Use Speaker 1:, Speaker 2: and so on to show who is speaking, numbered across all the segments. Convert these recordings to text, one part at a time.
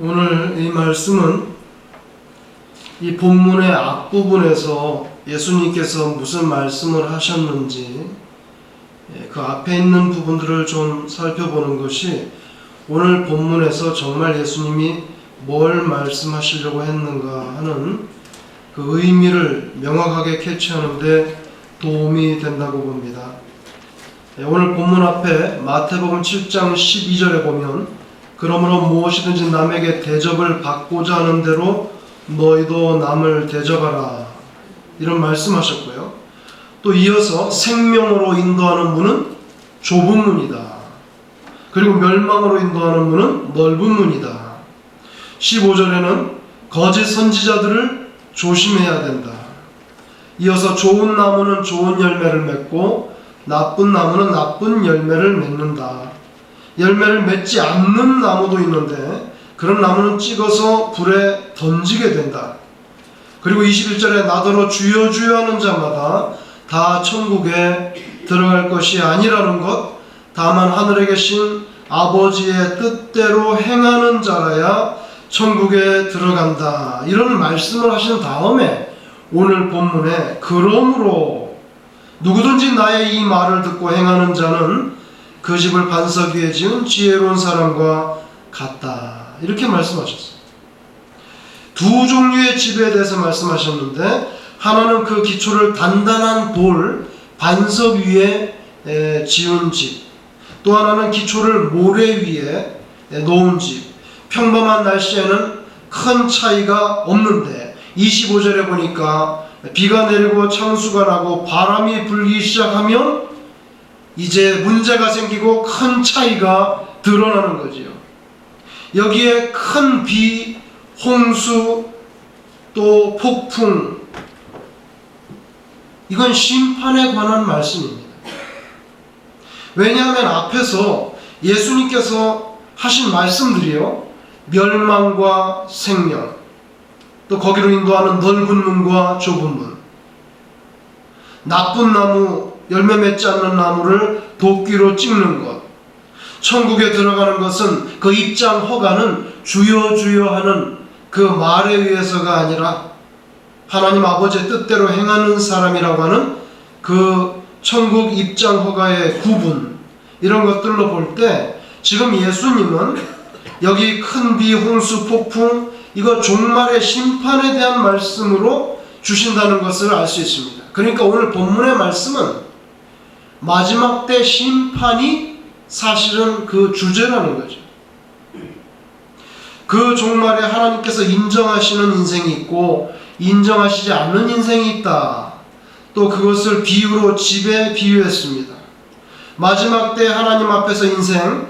Speaker 1: 오늘 이 말씀은 이 본문의 앞부분에서 예수님께서 무슨 말씀을 하셨는지 그 앞에 있는 부분들을 좀 살펴보는 것이 오늘 본문에서 정말 예수님이 뭘 말씀하시려고 했는가 하는 그 의미를 명확하게 캐치하는 데 도움이 된다고 봅니다. 오늘 본문 앞에 마태복음 7장 12절에 보면 그러므로 무엇이든지 남에게 대접을 받고자 하는 대로 너희도 남을 대접하라 이런 말씀하셨고요. 또 이어서 생명으로 인도하는 문은 좁은 문이다. 그리고 멸망으로 인도하는 문은 넓은 문이다. 15절에는 거짓 선지자들을 조심해야 된다. 이어서 좋은 나무는 좋은 열매를 맺고 나쁜 나무는 나쁜 열매를 맺는다. 열매를 맺지 않는 나무도 있는데 그런 나무는 찍어서 불에 던지게 된다. 그리고 21절에 나더러 주여 주여 하는 자마다 다 천국에 들어갈 것이 아니라는 것, 다만 하늘에 계신 아버지의 뜻대로 행하는 자라야 천국에 들어간다. 이런 말씀을 하신 다음에 오늘 본문에 그러므로 누구든지 나의 이 말을 듣고 행하는 자는 그 집을 반석 위에 지은 지혜로운 사람과 같다. 이렇게 말씀하셨어요. 두 종류의 집에 대해서 말씀하셨는데 하나는 그 기초를 단단한 돌, 반석 위에 지은 집, 또 하나는 기초를 모래 위에 놓은 집. 평범한 날씨에는 큰 차이가 없는데 25절에 보니까 비가 내리고 창수가 나고 바람이 불기 시작하면 이제 문제가 생기고 큰 차이가 드러나는 거지요. 여기에 큰 비, 홍수, 또 폭풍, 이건 심판에 관한 말씀입니다. 왜냐하면 앞에서 예수님께서 하신 말씀들이요, 멸망과 생명, 또 거기로 인도하는 넓은 문과 좁은 문, 나쁜 나무, 열매 맺지 않는 나무를 도끼로 찍는 것, 천국에 들어가는 것은 그 입장 허가는 주여 주여 하는 그 말에 의해서가 아니라 하나님 아버지의 뜻대로 행하는 사람이라고 하는 그 천국 입장 허가의 구분, 이런 것들로 볼 때 지금 예수님은 여기 큰 비, 홍수, 폭풍, 이거 종말의 심판에 대한 말씀으로 주신다는 것을 알 수 있습니다. 그러니까 오늘 본문의 말씀은 마지막 때 심판이 사실은 그 주제라는 거죠. 그 종말에 하나님께서 인정하시는 인생이 있고 인정하시지 않는 인생이 있다. 또 그것을 비유로 집에 비유했습니다. 마지막 때 하나님 앞에서 인생,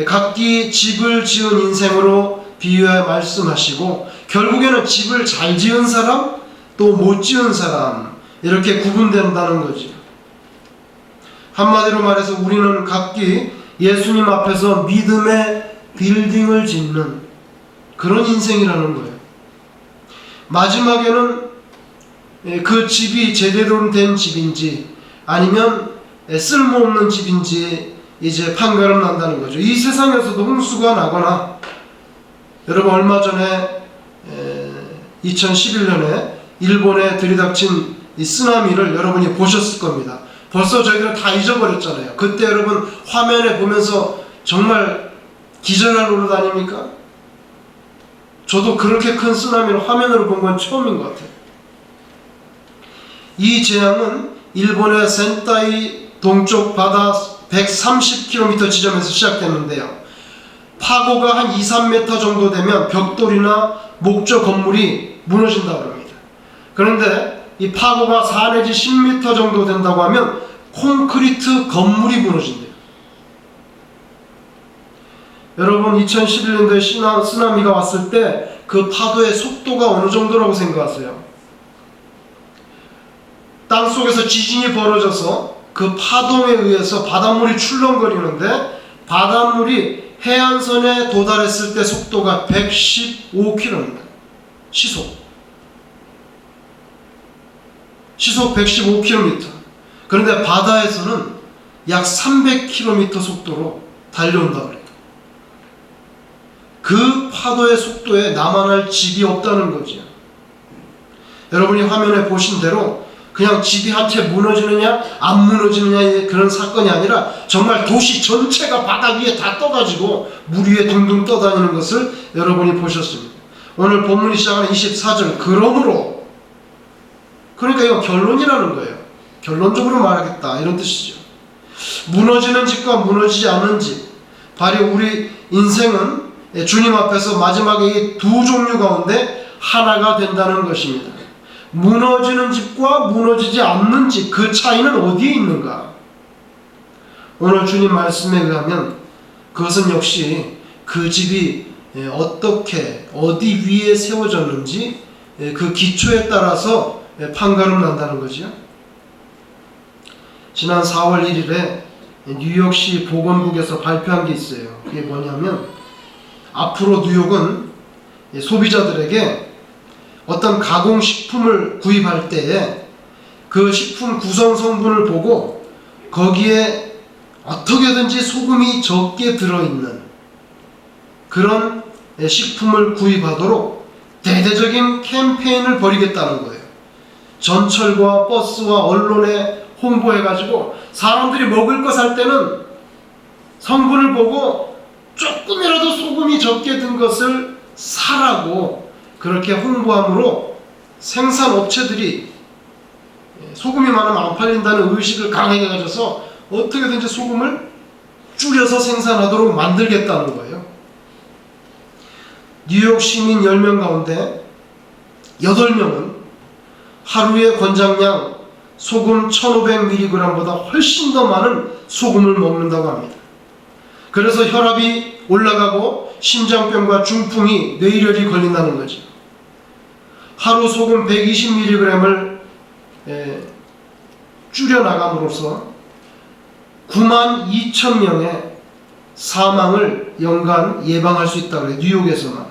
Speaker 1: 각기 집을 지은 인생으로 비유해 말씀하시고 결국에는 집을 잘 지은 사람, 또 못 지은 사람, 이렇게 구분된다는 거죠. 한마디로 말해서 우리는 각기 예수님 앞에서 믿음의 빌딩을 짓는 그런 인생이라는 거예요. 마지막에는 그 집이 제대로 된 집인지 아니면 쓸모없는 집인지 이제 판가름 난다는 거죠. 이 세상에서도 홍수가 나거나, 여러분 얼마 전에 2011년에 일본에 들이닥친 이 쓰나미를 여러분이 보셨을 겁니다. 벌써 저희들은 다 잊어버렸잖아요. 그때 여러분 화면에 보면서 정말 기절할 노릇 아닙니까? 저도 그렇게 큰 쓰나미를 화면으로 본 건 처음인 것 같아요. 이 재앙은 일본의 센타이 동쪽 바다 130km 지점에서 시작됐는데요. 파고가 한 2-3m 정도 되면 벽돌이나 목조 건물이 무너진다고 합니다. 그런데 이 파고가 4 내지 10m 정도 된다고 하면 콘크리트 건물이 무너진대요. 여러분 2011년도에 쓰나미가 왔을 때 그 파도의 속도가 어느 정도라고 생각하세요? 땅속에서 지진이 벌어져서 그 파동에 의해서 바닷물이 출렁거리는데 바닷물이 해안선에 도달했을 때 속도가 115km입니다. 시속 115km. 그런데 바다에서는 약 300km 속도로 달려온다고 그래요. 그 파도의 속도에 나만할 집이 없다는 거죠. 여러분이 화면에 보신 대로 그냥 집이 한 채 무너지느냐 안 무너지느냐의 그런 사건이 아니라 정말 도시 전체가 바닥 위에 다 떠가지고 물 위에 둥둥 떠다니는 것을 여러분이 보셨습니다. 오늘 본문이 시작하는 24절 그러므로, 그러니까 이건 결론이라는 거예요. 결론적으로 말하겠다 이런 뜻이죠. 무너지는 집과 무너지지 않는 집, 바로 우리 인생은 주님 앞에서 마지막에 이 두 종류 가운데 하나가 된다는 것입니다. 무너지는 집과 무너지지 않는 집, 그 차이는 어디에 있는가? 오늘 주님 말씀에 의하면 그것은 역시 그 집이 어떻게 어디 위에 세워졌는지 그 기초에 따라서 판가름 난다는 거죠. 지난 4월 1일에 뉴욕시 보건국에서 발표한 게 있어요. 그게 뭐냐면 앞으로 뉴욕은 소비자들에게 어떤 가공식품을 구입할 때에 그 식품 구성 성분을 보고 거기에 어떻게든지 소금이 적게 들어있는 그런 식품을 구입하도록 대대적인 캠페인을 벌이겠다는 거예요. 전철과 버스와 언론에 홍보해가지고 사람들이 먹을 거 살 때는 성분을 보고 조금이라도 소금이 적게 든 것을 사라고 그렇게 홍보함으로 생산업체들이 소금이 많으면 안 팔린다는 의식을 강하게 가져서 어떻게든지 소금을 줄여서 생산하도록 만들겠다는 거예요. 뉴욕 시민 10명 가운데 8명은 하루의 권장량 소금 1500mg보다 훨씬 더 많은 소금을 먹는다고 합니다. 그래서 혈압이 올라가고 심장병과 중풍이 뇌혈이 걸린다는 거죠. 하루 소금 120mg을 줄여나감으로써 92,000명의 사망을 연간 예방할 수 있다고 해요. 뉴욕에서만.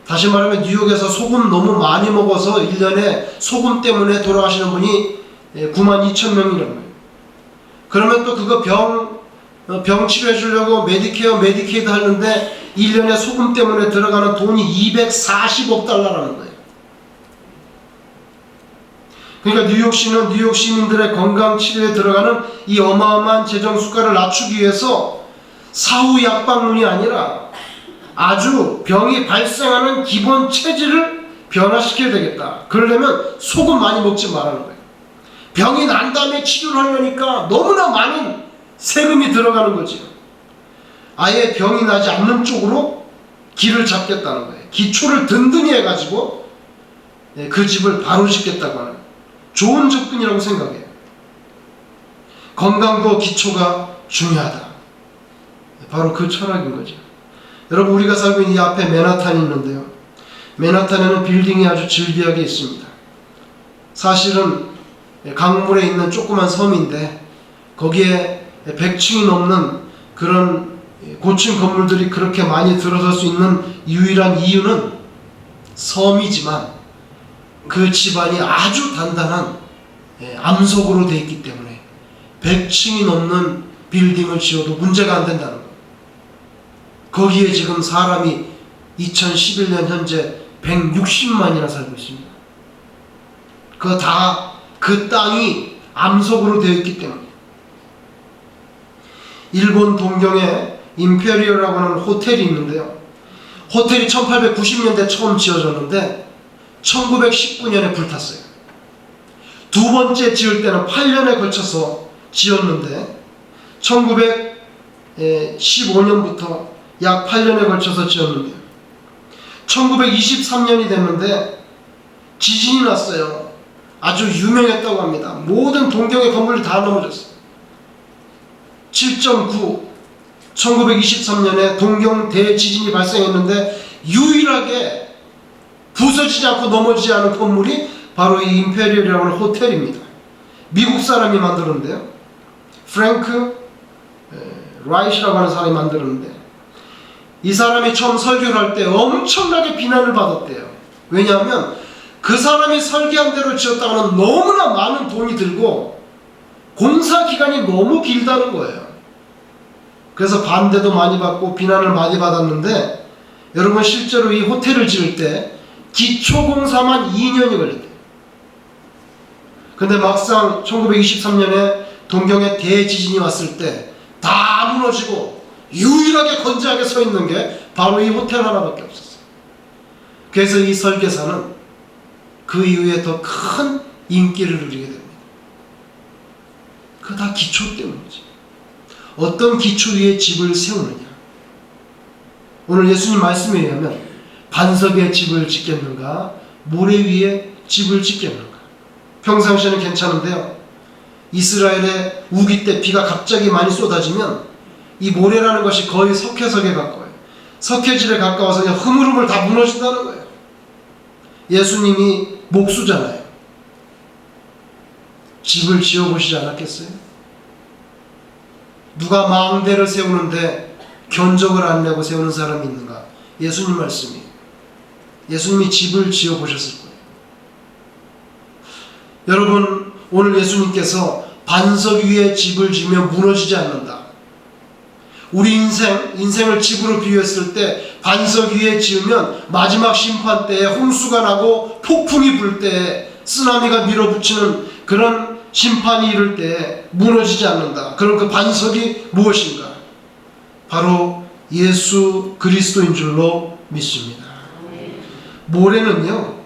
Speaker 1: 다시 말하면 뉴욕에서 소금 너무 많이 먹어서 1년에 소금 때문에 돌아가시는 분이 92,000명이라는 거예요. 그러면 또 그거 병 치료해 주려고 메디케어, 메디케이드 하는데 1년에 소금 때문에 들어가는 돈이 240억 달러라는 거예요. 그러니까 뉴욕시는 뉴욕 시민들의 건강 치료에 들어가는 이 어마어마한 재정 수가를 낮추기 위해서 사후 약방문이 아니라 아주 병이 발생하는 기본 체질을 변화시켜야 되겠다. 그러려면 소금 많이 먹지 말라는 거예요. 병이 난 다음에 치료를 하려니까 너무나 많은 세금이 들어가는 거죠. 아예 병이 나지 않는 쪽으로 길을 잡겠다는 거예요. 기초를 든든히 해가지고 그 집을 바로 짓겠다고 하는 좋은 접근이라고 생각해요. 건강도 기초가 중요하다. 바로 그 철학인 거죠. 여러분, 우리가 살고 있는 이 앞에 맨하탄이 있는데요. 맨하탄에는 빌딩이 아주 질비하게 있습니다. 사실은 강물에 있는 조그만 섬인데 거기에 100층이 넘는 그런 고층 건물들이 그렇게 많이 들어설 수 있는 유일한 이유는 섬이지만 그 집안이 아주 단단한 암석으로 되어 있기 때문에 100층이 넘는 빌딩을 지어도 문제가 안 된다는 거예요. 거기에 지금 사람이 2011년 현재 160만이나 살고 있습니다. 그거 다 그 땅이 암석으로 되어 있기 때문에. 일본 동경에 임페리어라고 하는 호텔이 있는데요. 호텔이 1890년대 처음 지어졌는데 1919년에 불탔어요. 두 번째 지을 때는 8년에 걸쳐서 지었는데 1915년부터 약 8년에 걸쳐서 지었는데요. 1923년이 됐는데 지진이 났어요. 아주 유명했다고 합니다. 모든 동경의 건물이 다 넘어졌어요. 7.9 1923년에 동경 대지진이 발생했는데 유일하게 부서지지 않고 넘어지지 않은 건물이 바로 이 임페리얼이라고 하는 호텔입니다. 미국 사람이 만들었는데요. 프랭크 라이시라고 하는 사람이 만들었는데 이 사람이 처음 설교를 할 때 엄청나게 비난을 받았대요. 왜냐하면 그 사람이 설계한 대로 지었다고는 너무나 많은 돈이 들고 공사 기간이 너무 길다는 거예요. 그래서 반대도 많이 받고 비난을 많이 받았는데 여러분 실제로 이 호텔을 지을 때 기초공사만 2년이 걸렸대요. 근데 막상 1923년에 동경에 대지진이 왔을 때 다 무너지고 유일하게 건재하게 서 있는 게 바로 이 호텔 하나밖에 없었어요. 그래서 이 설계사는 그 이후에 더 큰 인기를 누리게 됩니다. 그거 다 기초 때문이지. 어떤 기초 위에 집을 세우느냐. 오늘 예수님 말씀에 의하면 반석 위에 집을 짓겠는가, 모래 위에 집을 짓겠는가. 평상시에는 괜찮은데요, 이스라엘의 우기 때 비가 갑자기 많이 쏟아지면 이 모래라는 것이 거의 석회석에 가까워요. 석회질에 가까워서 그냥 흐물흐물 다 무너진다는 거예요. 예수님이 목수잖아요. 집을 지어보시지 않았겠어요? 누가 망대를 세우는데 견적을 안 내고 세우는 사람이 있는가? 예수님 말씀이. 예수님이 집을 지어보셨을 거예요. 여러분, 오늘 예수님께서 반석 위에 집을 지으면 무너지지 않는다. 우리 인생을 집으로 비유했을 때 반석 위에 지으면 마지막 심판 때에 홍수가 나고 폭풍이 불 때에 쓰나미가 밀어붙이는 그런 심판이 이를 때에 무너지지 않는다. 그럼 그 반석이 무엇인가? 바로 예수 그리스도인 줄로 믿습니다. 모래는요,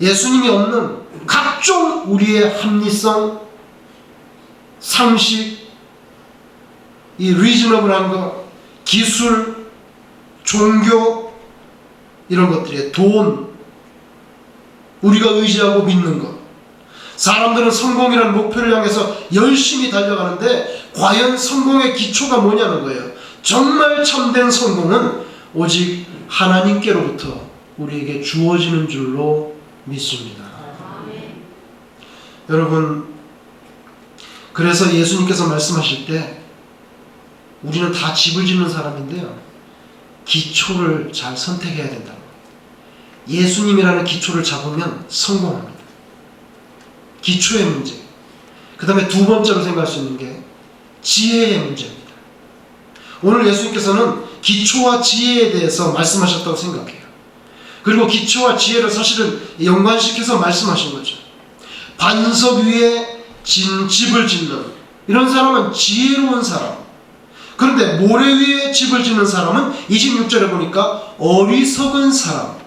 Speaker 1: 예수님이 없는 각종 우리의 합리성, 상식, 이 리즈너블한 것, 기술, 종교, 이런 것들이에요. 돈, 우리가 의지하고 믿는 것. 사람들은 성공이라는 목표를 향해서 열심히 달려가는데 과연 성공의 기초가 뭐냐는 거예요. 정말 참된 성공은 오직 하나님께로부터 우리에게 주어지는 줄로 믿습니다. 여러분, 그래서 예수님께서 말씀하실 때 우리는 다 집을 짓는 사람인데요, 기초를 잘 선택해야 된다고. 예수님이라는 기초를 잡으면 성공합니다. 기초의 문제. 그 다음에 두 번째로 생각할 수 있는 게 지혜의 문제입니다. 오늘 예수님께서는 기초와 지혜에 대해서 말씀하셨다고 생각해요. 그리고 기초와 지혜를 사실은 연관시켜서 말씀하신 거죠. 반석 위에 집을 짓는 이런 사람은 지혜로운 사람. 그런데 모래 위에 집을 짓는 사람은 26절에 보니까 어리석은 사람.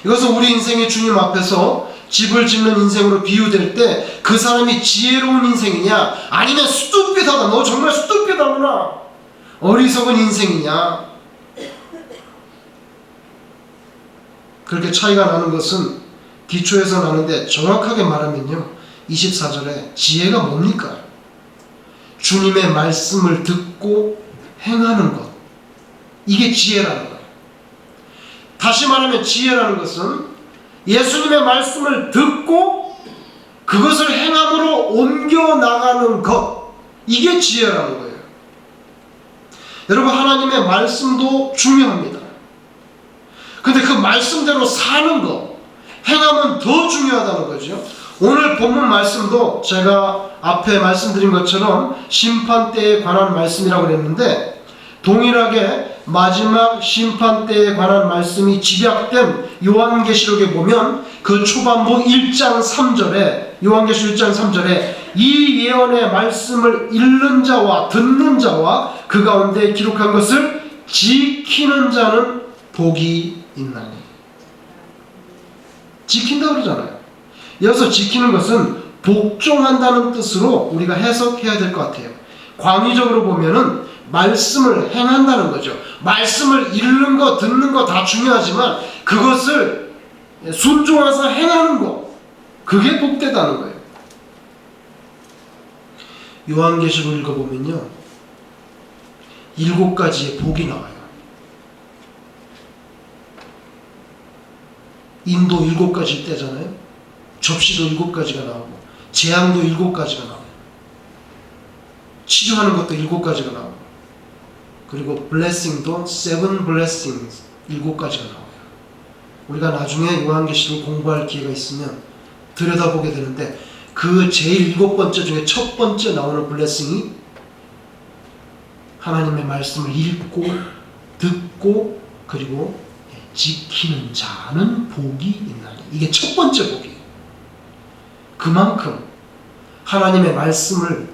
Speaker 1: 이것은 우리 인생의 주님 앞에서 집을 짓는 인생으로 비유될 때 그 사람이 지혜로운 인생이냐, 아니면 스투피드하다, 너 정말 스투피드하구나, 어리석은 인생이냐. 그렇게 차이가 나는 것은 기초에서 나는데, 정확하게 말하면요, 24절에 지혜가 뭡니까? 주님의 말씀을 듣고 행하는 것. 이게 지혜라는 거예요. 다시 말하면 지혜라는 것은 예수님의 말씀을 듣고 그것을 행함으로 옮겨나가는 것. 이게 지혜라는 거예요. 여러분, 하나님의 말씀도 중요합니다. 근데 그 말씀대로 사는 것, 행하면 더 중요하다는 거죠. 오늘 본문 말씀도 제가 앞에 말씀드린 것처럼 심판 때에 관한 말씀이라고 그랬는데, 동일하게 마지막 심판 때에 관한 말씀이 집약된 요한계시록에 보면 그 초반부 1장 3절에, 요한계시록 1장 3절에 이 예언의 말씀을 읽는 자와 듣는 자와 그 가운데 기록한 것을 지키는 자는 복이 있나니. 지킨다고 그러잖아요. 여기서 지키는 것은 복종한다는 뜻으로 우리가 해석해야 될 것 같아요. 광의적으로 보면은 말씀을 행한다는 거죠. 말씀을 읽는 거, 듣는 거 다 중요하지만 그것을 순종해서 행하는 거, 그게 복되다는 거예요. 요한계시록 읽어보면요, 7가지의 복이 나와요. 인도 7가지 때잖아요. 접시도 7가지가 나오고, 재앙도 7가지가 나와요. 치료하는 것도 7가지가 나오고, 그리고 블레싱도 7 blessings 7가지가 나와요. 우리가 나중에 요한계시록 공부할 기회가 있으면 들여다보게 되는데, 그 제일 7번째 중에 첫 번째 나오는 블레싱이 하나님의 말씀을 읽고 듣고 그리고 지키는 자는 복이 있나니. 이게 첫 번째 복이에요. 그만큼 하나님의 말씀을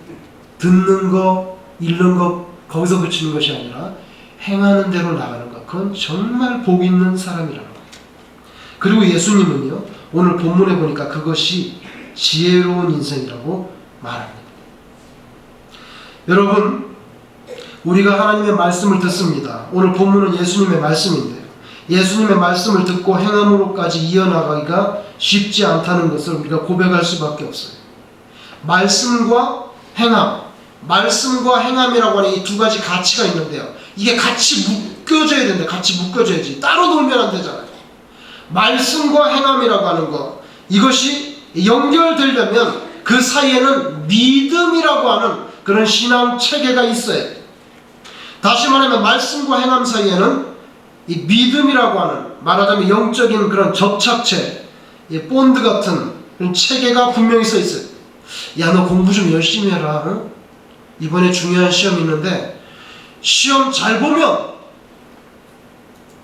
Speaker 1: 듣는 거, 읽는 거 거기서 그치는 것이 아니라 행하는 대로 나가는 것, 그건 정말 복 있는 사람이라는 거예요. 그리고 예수님은요, 오늘 본문에 보니까 그것이 지혜로운 인생이라고 말합니다. 여러분, 우리가 하나님의 말씀을 듣습니다. 오늘 본문은 예수님의 말씀인데요, 예수님의 말씀을 듣고 행함으로까지 이어나가기가 쉽지 않다는 것을 우리가 고백할 수밖에 없어요. 말씀과 행함, 말씀과 행함이라고 하는 이 두 가지 가치가 있는데요, 이게 같이 묶여져야 된다. 같이 묶여져야지. 따로 놀면 안 되잖아요. 말씀과 행함이라고 하는 것, 이것이 연결되려면 그 사이에는 믿음이라고 하는 그런 신앙 체계가 있어야 돼요. 다시 말하면 말씀과 행함 사이에는 이 믿음이라고 하는, 말하자면 영적인 그런 접착체, 본드 같은 그런 체계가 분명히 써 있어요. 야, 너 공부 좀 열심히 해라. 응? 이번에 중요한 시험이 있는데 시험 잘 보면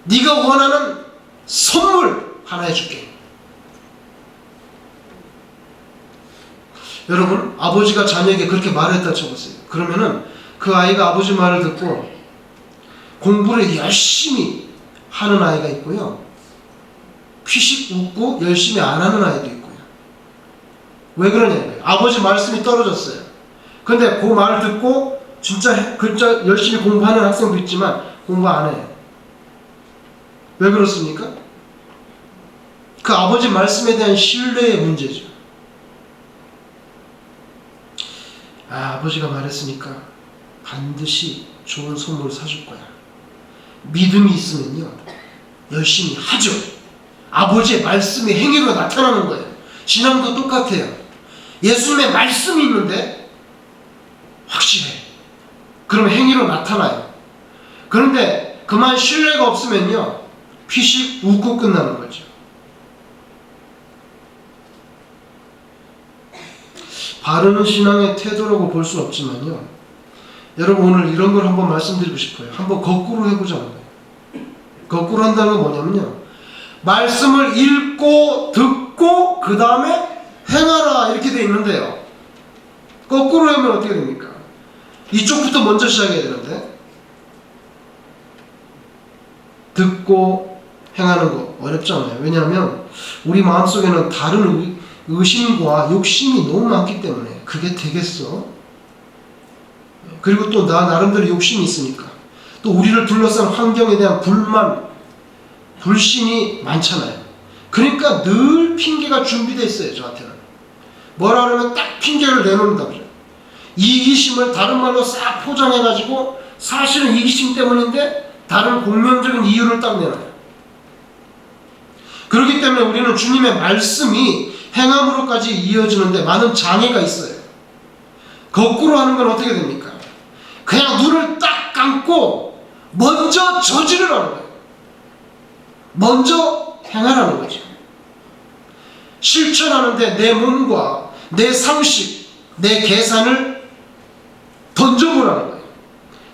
Speaker 1: 네가 원하는 선물 하나 해줄게. 여러분, 아버지가 자녀에게 그렇게 말했다 쳐보세요. 그러면은 그 아이가 아버지 말을 듣고 공부를 열심히 하는 아이가 있고요, 피식 웃고 열심히 안 하는 아이도 있고요. 왜 그러냐고요. 아버지 말씀이 떨어졌어요. 근데 그 말을 듣고 진짜 열심히 공부하는 학생도 있지만 공부 안 해요. 왜 그렇습니까? 그 아버지 말씀에 대한 신뢰의 문제죠. 아버지가 말했으니까 반드시 좋은 선물 사줄 거야. 믿음이 있으면요, 열심히 하죠. 아버지의 말씀이 행위로 나타나는 거예요. 신앙도 똑같아요. 예수님의 말씀이 있는데 확실해. 그럼 행위로 나타나요. 그런데 그만 신뢰가 없으면요, 피식 웃고 끝나는 거죠. 바르는 신앙의 태도라고 볼 수는 없지만요, 여러분, 오늘 이런 걸 한번 말씀드리고 싶어요. 한번 거꾸로 해보자는 거예요. 거꾸로 한다는 건 뭐냐면요, 말씀을 읽고 듣고 그 다음에 행하라 이렇게 돼 있는데요, 거꾸로 하면 어떻게 됩니까? 이쪽부터 먼저 시작해야 되는데, 듣고 행하는 거 어렵잖아요. 왜냐하면 우리 마음속에는 다른 의심과 욕심이 너무 많기 때문에 그게 되겠어? 그리고 또 나 나름대로 욕심이 있으니까, 또 우리를 둘러싼 환경에 대한 불만, 불신이 많잖아요. 그러니까 늘 핑계가 준비되어 있어요. 저한테는 뭐라 그러면 딱 핑계를 내놓는다 그래요. 이기심을 다른 말로 싹 포장해가지고 사실은 이기심 때문인데 다른 공명적인 이유를 딱 내놔요. 그렇기 때문에 우리는 주님의 말씀이 행함으로까지 이어지는데 많은 장애가 있어요. 거꾸로 하는 건 어떻게 됩니까? 그냥 눈을 딱 감고 먼저 저지르라는 거예요. 먼저 행하라는 거죠. 실천하는데 내 몸과 내 상식, 내 계산을 던져보라는 거예요.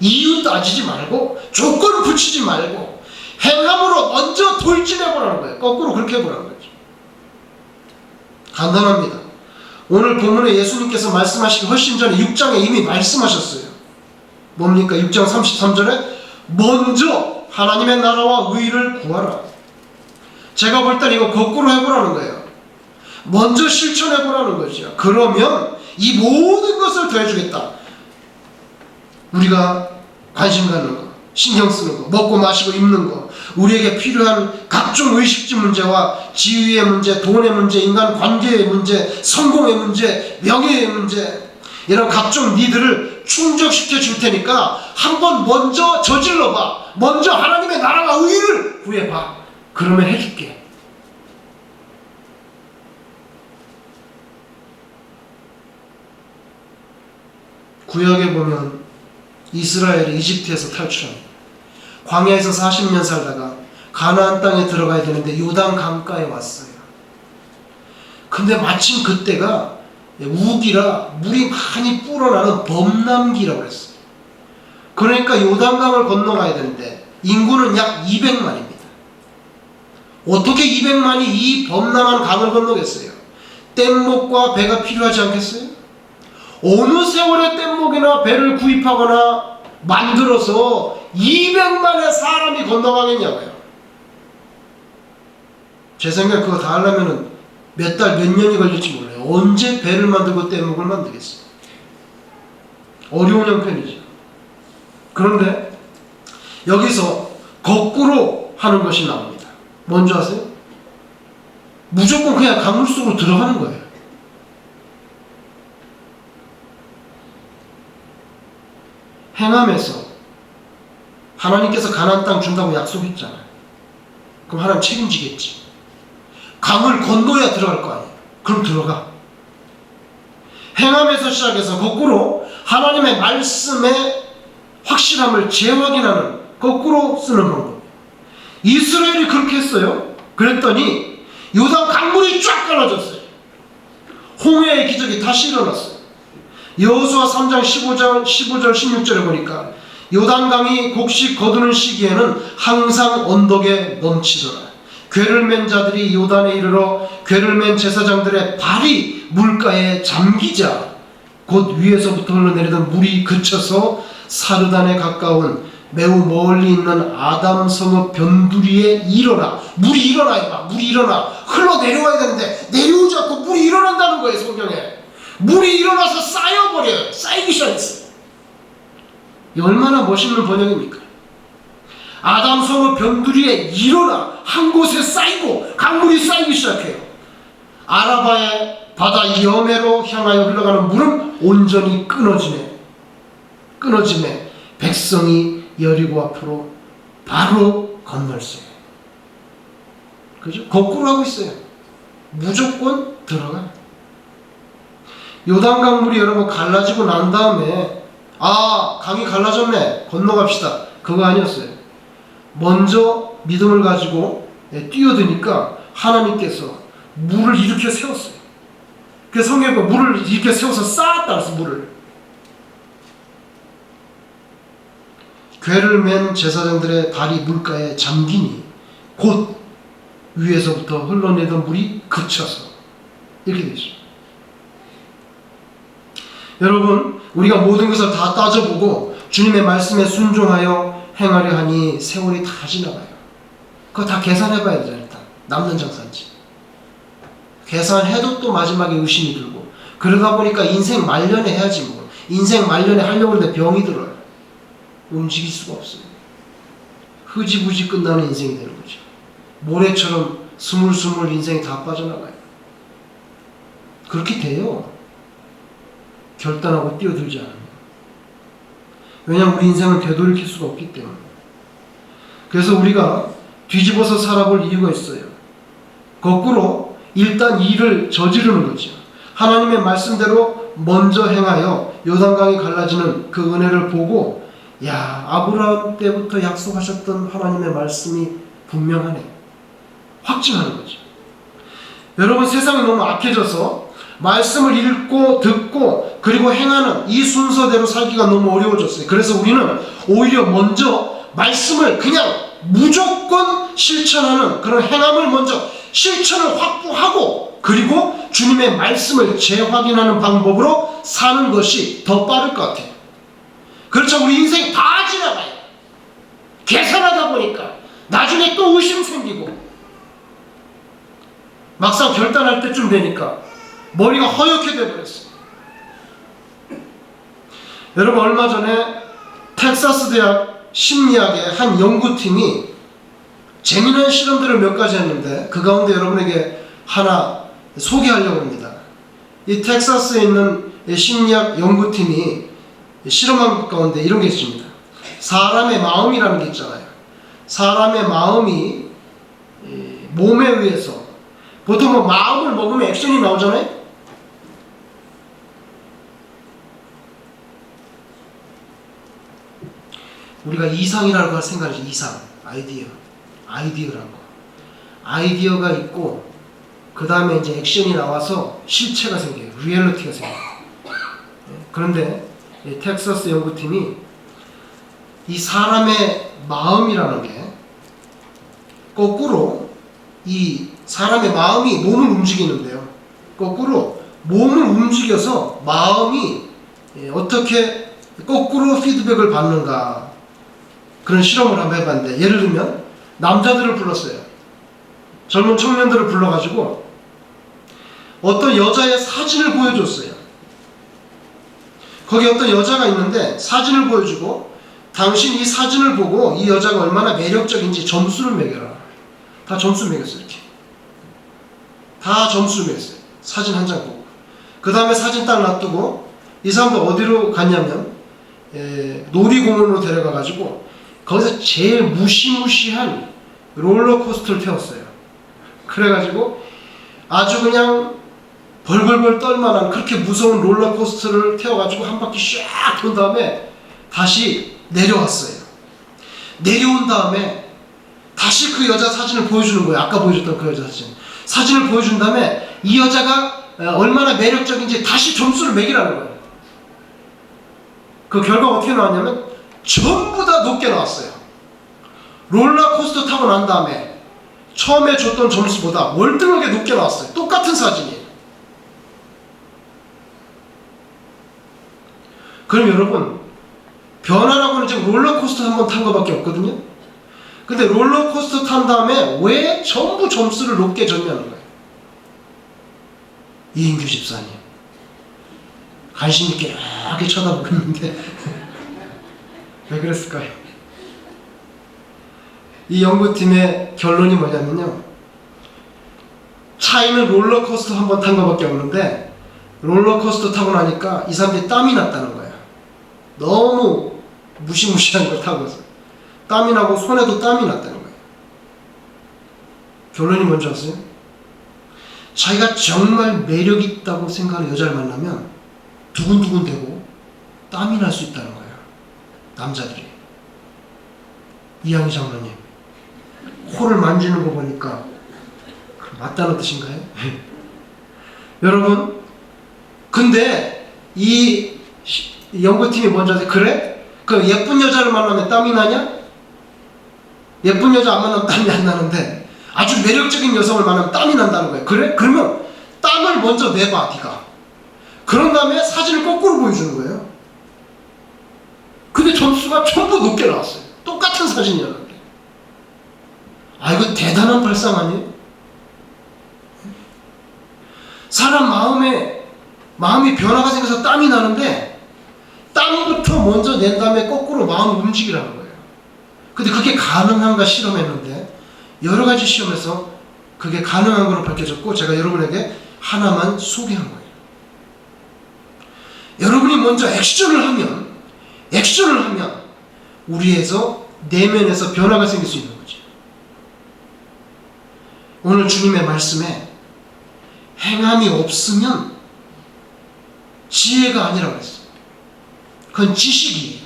Speaker 1: 이유 따지지 말고, 조건 붙이지 말고 행함으로 먼저 돌진해보라는 거예요. 거꾸로 그렇게 해보라는 거죠. 간단합니다. 오늘 본문에 예수님께서 말씀하시기 훨씬 전에 6장에 이미 말씀하셨어요. 뭡니까? 6장 33절에 먼저 하나님의 나라와 의를 구하라. 제가 볼 땐 이거 거꾸로 해보라는 거예요. 먼저 실천해보라는 거죠. 그러면 이 모든 것을 더해주겠다. 우리가 관심 갖는 거, 신경 쓰는 거, 먹고 마시고 입는 거, 우리에게 필요한 각종 의식주 문제와 지위의 문제, 돈의 문제, 인간 관계의 문제, 성공의 문제, 명예의 문제, 이런 각종 니들을 충족시켜 줄 테니까 한번 먼저 저질러봐. 먼저 하나님의 나라와 의를 구해봐. 그러면 해줄게. 구약에 보면 이스라엘이 이집트에서 탈출합니다. 광야에서 40년 살다가 가나안 땅에 들어가야 되는데 요단 강가에 왔어요. 근데 마침 그때가 우기라 물이 많이 불어나는 범람기라고 했어요. 그러니까 요단강을 건너가야 되는데 인구는 약 200만입니다. 어떻게 200만이 이 범람한 강을 건너겠어요? 뗏목과 배가 필요하지 않겠어요? 어느 세월에 뗏목이나 배를 구입하거나 만들어서 200만의 사람이 건너가겠냐고요. 제 생각에 그거 다 하려면 몇 달, 몇 년이 걸릴지 몰라요. 언제 배를 만들고 뗏목을 만들겠어요? 어려운 형편이죠. 그런데 여기서 거꾸로 하는 것이 나옵니다. 뭔지 아세요? 무조건 그냥 강물 속으로 들어가는 거예요. 행함에서 하나님께서 가나안 땅 준다고 약속했잖아요. 그럼 하나님 책임지겠지. 강을 건너야 들어갈 거 아니에요. 그럼 들어가. 행함에서 시작해서 거꾸로 하나님의 말씀의 확실함을 재확인하는, 거꾸로 쓰는 방법. 이스라엘이 그렇게 했어요. 그랬더니 요단 강물이 쫙 갈라졌어요. 홍해의 기적이 다시 일어났어요. 여호수아 3장 15절 16절에 보니까 요단강이 곡식 거두는 시기에는 항상 언덕에 넘치더라. 궤를 맨 자들이 요단에 이르러 궤를 맨 제사장들의 발이 물가에 잠기자 곧 위에서부터 흘러내리던 물이 그쳐서 사르단에 가까운 매우 멀리 있는 아담 성읍 변두리에 일어나. 물이 일어나요. 물이 일어나. 흘러내려와야 되는데 내려오지 않고 물이 일어난다는 거예요. 성경에. 물이 일어나서 쌓여버려요. 쌓이기 시작했어요. 이 얼마나 멋있는 번역입니까? 아담 성읍 변두리에 일어나. 한 곳에 쌓이고 강물이 쌓이기 시작해요. 아라바의 바다 여매로 향하여 흘러가는 물은 온전히 끊어짐에 백성이 여리고 앞으로 바로 건널세요. 그죠? 거꾸로 하고 있어요. 무조건 들어가. 요단 강물이 여러분 갈라지고 난 다음에 강이 갈라졌네, 건너갑시다, 그거 아니었어요. 먼저 믿음을 가지고 뛰어드니까 하나님께서 물을 일으켜 세웠어요. 그래서 성경에 물을 일으켜 세워서 쌓았다 그래서 물을. 궤를 맨 제사장들의 발이 물가에 잠기니 곧 위에서부터 흘러내던 물이 그쳐서, 이렇게 되죠. 여러분, 우리가 모든 것을 다 따져보고 주님의 말씀에 순종하여 행하려 하니 세월이 다 지나가요. 그거 다 계산해봐야 되잖아요. 일단 남는 장사인지 계산해도 또 마지막에 의심이 들고, 그러다 보니까 인생 말년에 해야지 뭐. 인생 말년에 하려고 하는데 병이 들어요. 움직일 수가 없어요. 흐지부지 끝나는 인생이 되는 거죠. 모래처럼 스물스물 인생이 다 빠져나가요. 그렇게 돼요. 결단하고 뛰어들지 않으면. 왜냐하면 우리 인생은 되돌이킬 수가 없기 때문에. 그래서 우리가 뒤집어서 살아볼 이유가 있어요. 거꾸로 일단 일을 저지르는 거죠. 하나님의 말씀대로 먼저 행하여 요단강이 갈라지는 그 은혜를 보고, 야, 아브라함 때부터 약속하셨던 하나님의 말씀이 분명하네, 확증하는 거죠. 여러분, 세상이 너무 악해져서 말씀을 읽고 듣고 그리고 행하는 이 순서대로 살기가 너무 어려워졌어요. 그래서 우리는 오히려 먼저 말씀을 그냥 무조건 실천하는 그런 행함을 먼저 실천을 확보하고, 그리고 주님의 말씀을 재확인하는 방법으로 사는 것이 더 빠를 것 같아요. 그렇죠. 우리 인생 다 지나가요. 계산하다 보니까 나중에 또 의심 생기고, 막상 결단할 때쯤 되니까 머리가 허옇게 돼버렸어요. 여러분, 얼마 전에 텍사스 대학 심리학의 한 연구팀이 재미난 실험들을 몇 가지 했는데 그 가운데 여러분에게 하나 소개하려고 합니다. 이 텍사스에 있는 심리학 연구팀이 실험한 것 가운데 이런 게 있습니다. 사람의 마음이라는 게 있잖아요. 사람의 마음이 몸에 의해서, 보통 뭐 마음을 먹으면 액션이 나오잖아요. 우리가 이상이라고 할 생각이죠. 이상, 아이디어라는 거. 아이디어가 있고 그 다음에 이제 액션이 나와서 실체가 생겨요. 리얼리티가 생겨요. 그런데 텍사스 연구팀이 이 사람의 마음이라는 게 거꾸로 이 사람의 마음이 몸을 움직이는데요. 거꾸로 몸을 움직여서 마음이 어떻게 거꾸로 피드백을 받는가, 그런 실험을 한번 해봤는데, 예를 들면 남자들을 불렀어요. 젊은 청년들을 불러가지고 어떤 여자의 사진을 보여줬어요. 거기 어떤 여자가 있는데 사진을 보여주고, 당신 이 사진을 보고 이 여자가 얼마나 매력적인지 점수를 매겨라. 다 점수 매겼어요. 이렇게 다 점수를 매겼어요. 사진 한 장 보고. 그 다음에 사진 딱 놔두고 이 사람도 어디로 갔냐면 놀이공원으로 데려가가지고 거기서 제일 무시무시한 롤러코스터를 태웠어요. 그래가지고 아주 그냥 벌벌벌 떨만한 그렇게 무서운 롤러코스터를 태워가지고 한 바퀴 샥 돈 다음에 다시 내려왔어요. 내려온 다음에 다시 그 여자 사진을 보여주는 거예요. 아까 보여줬던 그 여자 사진을 보여준 다음에 이 여자가 얼마나 매력적인지 다시 점수를 매기라는 거예요. 그 결과가 어떻게 나왔냐면 전부 다 높게 나왔어요. 롤러코스터 타고 난 다음에 처음에 줬던 점수보다 월등하게 높게 나왔어요. 똑같은 사진이에요. 그럼 여러분, 변화라고는 지금 롤러코스터 한 번 탄 것밖에 없거든요. 근데 롤러코스터 탄 다음에 왜 전부 점수를 높게 줬냐는 거예요. 이인규 집사님 관심 있게 이렇게 쳐다보고 있는데 왜 그랬을까요? 이 연구팀의 결론이 뭐냐면요, 차이는 롤러코스터 한 번 탄 것밖에 없는데 롤러코스터 타고 나니까 이 사람들이 땀이 났다는 거예요. 너무 무시무시한 걸 타고서 땀이 나고 손에도 땀이 났다는 거예요. 결론이 뭔지 아세요? 자기가 정말 매력 있다고 생각하는 여자를 만나면 두근두근 되고 땀이 날 수 있다는 거예요. 남자들이. 이양희 장로님, 코를 만지는 거 보니까 맞다는 뜻인가요? 여러분, 근데 이 연구팀이 뭔지 아세요? 그래? 그 예쁜 여자를 만나면 땀이 나냐? 예쁜 여자 안 만나면 땀이 안 나는데 아주 매력적인 여성을 만나면 땀이 난다는 거예요. 그래? 그러면 땀을 먼저 내봐, 네가. 그런 다음에 사진을 거꾸로 보여주는 거예요. 근데 점수가 전부 높게 나왔어요. 똑같은 사진이었는데. 아, 이거 대단한 발상 아니에요? 사람 마음이 변화가 생겨서 땀이 나는데 땀부터 먼저 낸 다음에 거꾸로 마음을 움직이라는 거예요. 근데 그게 가능한가 실험했는데 여러 가지 시험에서 그게 가능한 걸로 밝혀졌고, 제가 여러분에게 하나만 소개한 거예요. 여러분이 먼저 액션을 하면 우리에서 내면에서 변화가 생길 수 있는 거죠. 오늘 주님의 말씀에 행함이 없으면 지혜가 아니라고 했어요. 그건 지식이에요.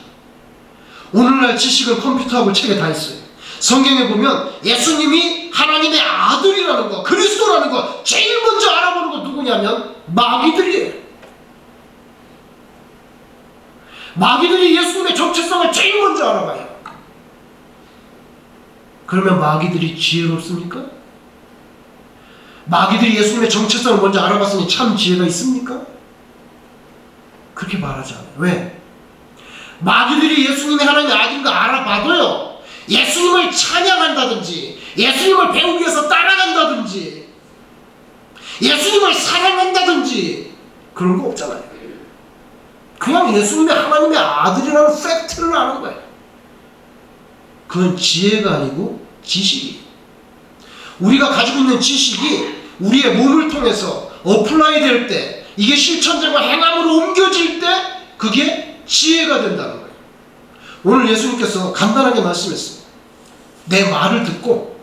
Speaker 1: 오늘날 지식은 컴퓨터하고 책에 다 있어요. 성경에 보면 예수님이 하나님의 아들이라는 거, 그리스도라는 거 제일 먼저 알아보는 거 누구냐면 마귀들이에요. 마귀들이 예수님의 정체성을 제일 먼저 알아봐요. 그러면 마귀들이 지혜롭습니까? 마귀들이 예수님의 정체성을 먼저 알아봤으니 참 지혜가 있습니까? 그렇게 말하지 않아요. 왜? 마귀들이 예수님이 하나님의 아들인 거 알아봐도요, 예수님을 찬양한다든지 예수님을 배우기 위해서 따라간다든지 예수님을 사랑한다든지 그런 거 없잖아요. 그냥 예수님이 하나님의 아들이라는 팩트를 아는 거예요. 그건 지혜가 아니고 지식이에요. 우리가 가지고 있는 지식이 우리의 몸을 통해서 어플라이 될 때, 이게 실천적으로 행함으로 옮겨질 때 그게 지혜가 된다는 거예요. 오늘 예수님께서 간단하게 말씀했어요. 내 말을 듣고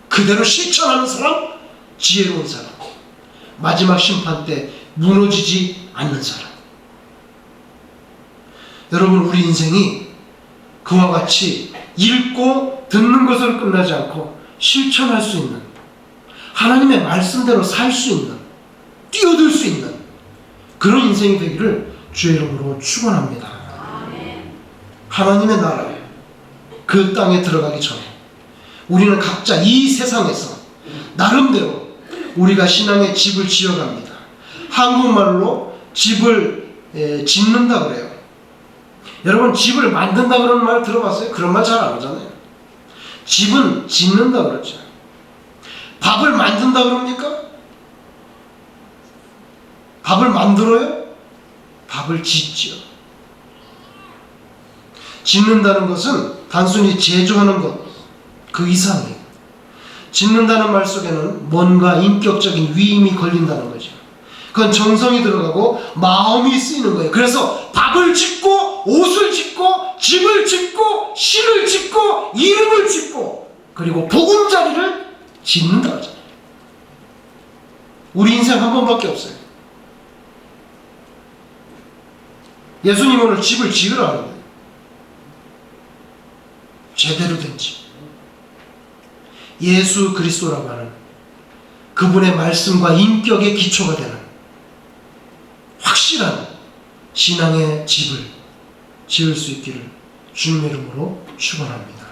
Speaker 1: 그대로 실천하는 사람, 지혜로운 사람, 마지막 심판 때 무너지지 않는 사람. 여러분, 우리 인생이 그와 같이 읽고 듣는 것으로 끝나지 않고 실천할 수 있는, 하나님의 말씀대로 살 수 있는, 뛰어들 수 있는 그런 인생이 되기를 주의 이름으로 축원합니다. 하나님의 나라, 그 땅에 들어가기 전에 우리는 각자 이 세상에서 나름대로 우리가 신앙의 집을 지어갑니다. 한국말로 집을 짓는다 그래요. 여러분, 집을 만든다 그런 말 들어봤어요? 그런 말 잘 안 하잖아요. 집은 짓는다 그러죠. 밥을 만든다 그럽니까? 밥을 만들어요? 밥을 짓죠. 짓는다는 것은 단순히 제조하는 것, 그 이상이에요. 짓는다는 말 속에는 뭔가 인격적인 위임이 걸린다는 거죠. 그건 정성이 들어가고 마음이 쓰이는 거예요. 그래서 밥을 짓고 옷을 짓고 집을 짓고 신을 짓고 이름을 짓고 그리고 보금자리를 짓는다 하잖아요. 우리 인생 한 번밖에 없어요. 예수님 오늘 집을 지으라 하는 거예요. 제대로 된 집. 예수 그리스도라고 하는 그분의 말씀과 인격의 기초가 되는 확실한 신앙의 집을 지을 수 있기를 주님의 이름으로 축원합니다.